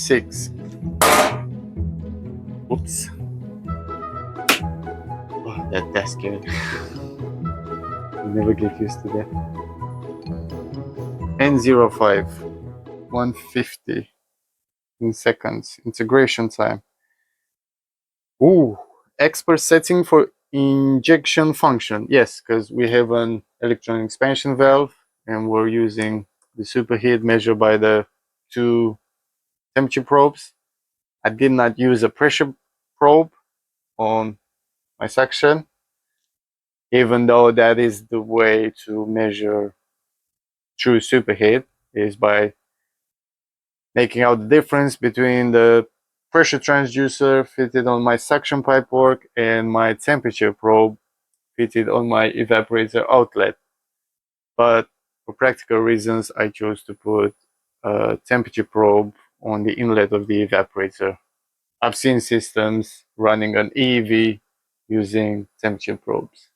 6. Oops. Oh, that's good. You never get used to that. N05, 150 in seconds. Integration time. Ooh, expert setting for injection function. Yes, because we have an electron expansion valve and we're using the superheat measured by the 2 temperature probes. I did not use a pressure probe on my section, even though that is the way to measure true superheat, is by making out the difference between the pressure transducer fitted on my suction pipework and my temperature probe fitted on my evaporator outlet. But for practical reasons, I chose to put a temperature probe on the inlet of the evaporator. I've seen systems running an EEV using temperature probes,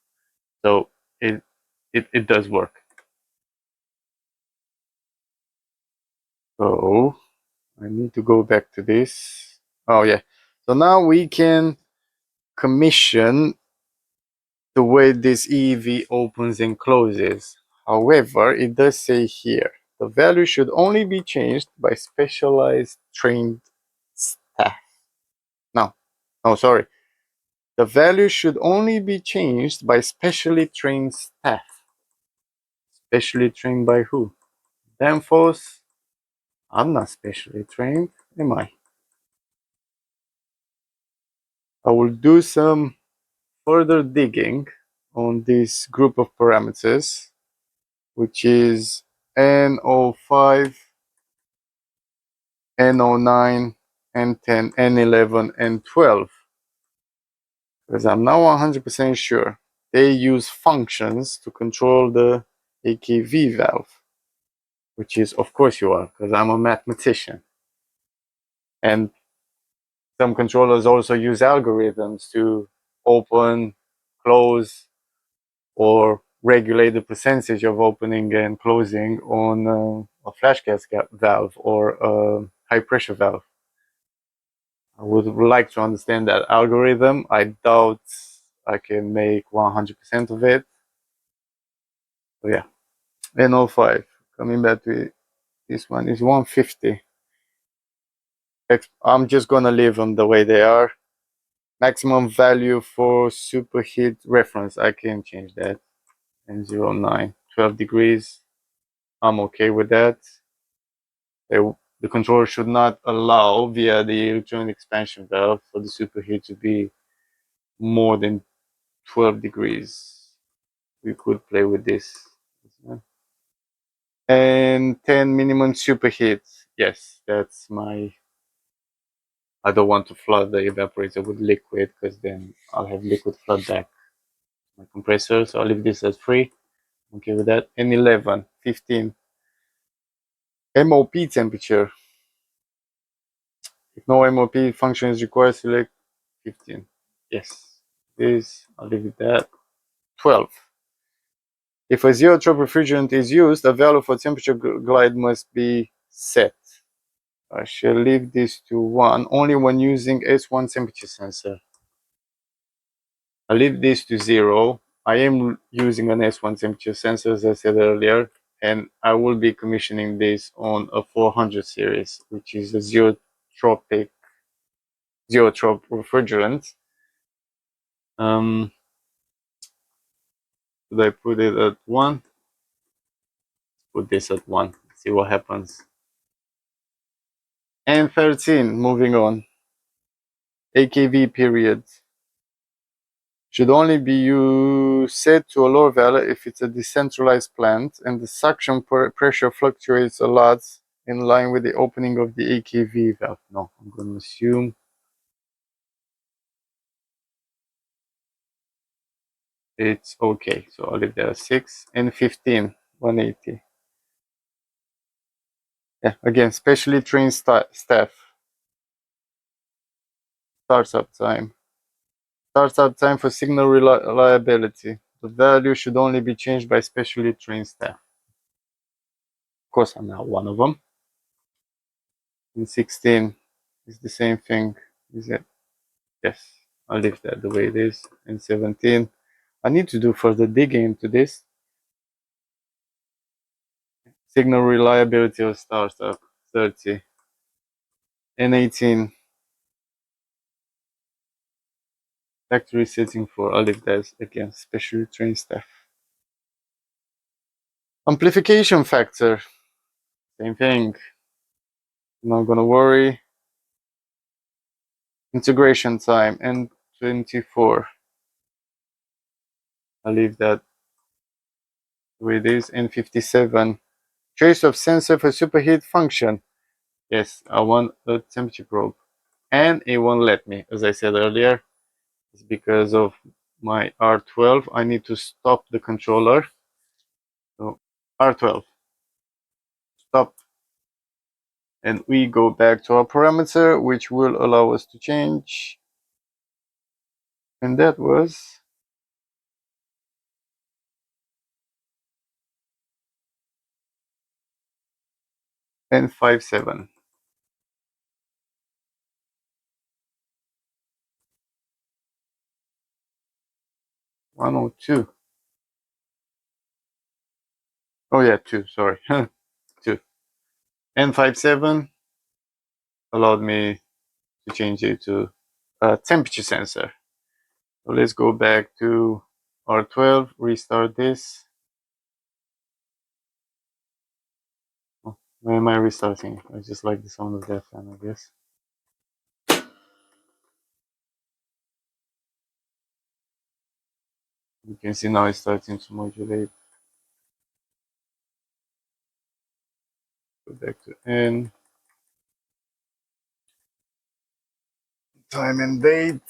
so it does work. So I need to go back to this. Oh yeah, so now we can commission the way this EEV opens and closes. However, it does say here, the value should only be changed by specialized trained staff. No, sorry. The value should only be changed by specially trained staff. Specially trained by who? Danfoss? I'm not specially trained, am I? I will do some further digging on this group of parameters, which is N05, N09, N10, N11, and 12. Because I'm now 100% sure they use functions to control the AKV valve, which is, of course you are, because I'm a mathematician. And some controllers also use algorithms to open, close, or regulate the percentage of opening and closing on a flash gas valve or a high pressure valve. I would like to understand that algorithm. I doubt I can make 100% of it. So yeah, N05. Coming back to it, this one is 150. I'm just gonna leave them the way they are. Maximum value for superheat reference, I can change that. N09, 12 degrees. I'm okay with that. The controller should not allow via the electron expansion valve for the superheat to be more than 12 degrees. We could play with this. And 10 minimum superheat. Yes, that's my... I don't want to flood the evaporator with liquid because then I'll have liquid flood back my compressor. So I'll leave this at 3. Okay with that. And 11, 15. MOP temperature. If no MOP function is required, select 15. Yes. This, I'll leave it at 12. If a zerotrope refrigerant is used, a value for temperature glide must be set. I shall leave this to 1 only when using S1 temperature sensor. I leave this to 0. I am using an S1 temperature sensor, as I said earlier, and I will be commissioning this on a 400 series, which is a zerotrope refrigerant. Should I put it at 1? Put this at 1. See what happens. And 13. Moving on. AKV period should only be set to a lower value if it's a decentralized plant and the suction pressure fluctuates a lot in line with the opening of the AKV valve. No, I'm going to assume it's okay. So I'll leave that at 6 and 15, 180. Yeah, again, specially trained staff. Startup time. Startup time for signal reliability. The value should only be changed by specially trained staff. Of course, I'm not one of them. And 16, is the same thing. Is it? Yes. I'll leave that the way it is. And 17. I need to do further digging into this. Signal reliability of startup 30. And 18. Factory setting for I'll leave that again. Specially trained staff. Amplification factor. Same thing. Not gonna worry. Integration time and 24. I'll leave that the way it is. And 57. Choice of sensor for superheat function. Yes, I want a temperature probe. And it won't let me, as I said earlier. It's because of my R12. I need to stop the controller. So R12. Stop. And we go back to our parameter, which will allow us to change. And that was N57. 102. Oh yeah, 2, sorry. 2. N57 allowed me to change it to a temperature sensor. So let's go back to R12, restart this. Oh, why am I restarting? I just like the sound of that fan, I guess. You can see now it's starting to modulate. Go back to N. Time and date.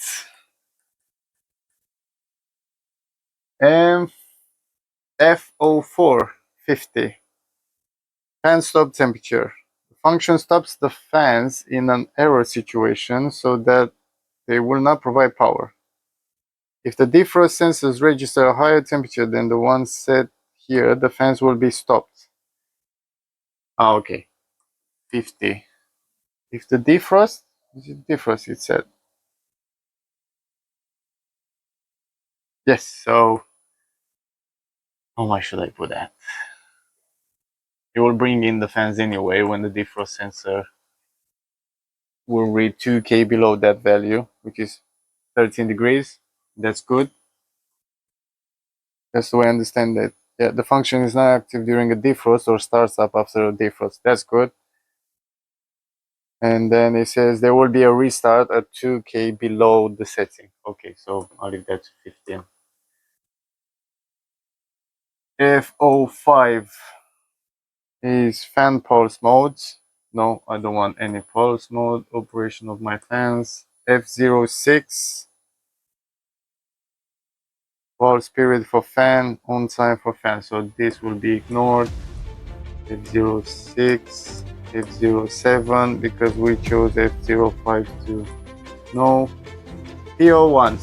And F0450. Fan stop temperature. The function stops the fans in an error situation so that they will not provide power. If the defrost sensors register a higher temperature than the one set here, the fans will be stopped. Ah, okay. 50. If the defrost, it said. Yes, so how much should I put that? It will bring in the fans anyway when the defrost sensor will read 2K below that value, which is 13 degrees. That's good. That's the way I understand it. Yeah, the function is not active during a defrost or starts up after a defrost. That's good. And then it says there will be a restart at 2K below the setting. Okay, so I'll leave that to 15. F05 is fan pulse modes. No, I don't want any pulse mode. Operation of my fans. F06 pulse period for fan, on time for fan. So this will be ignored. F06, F07 because we chose F05 to no. PO1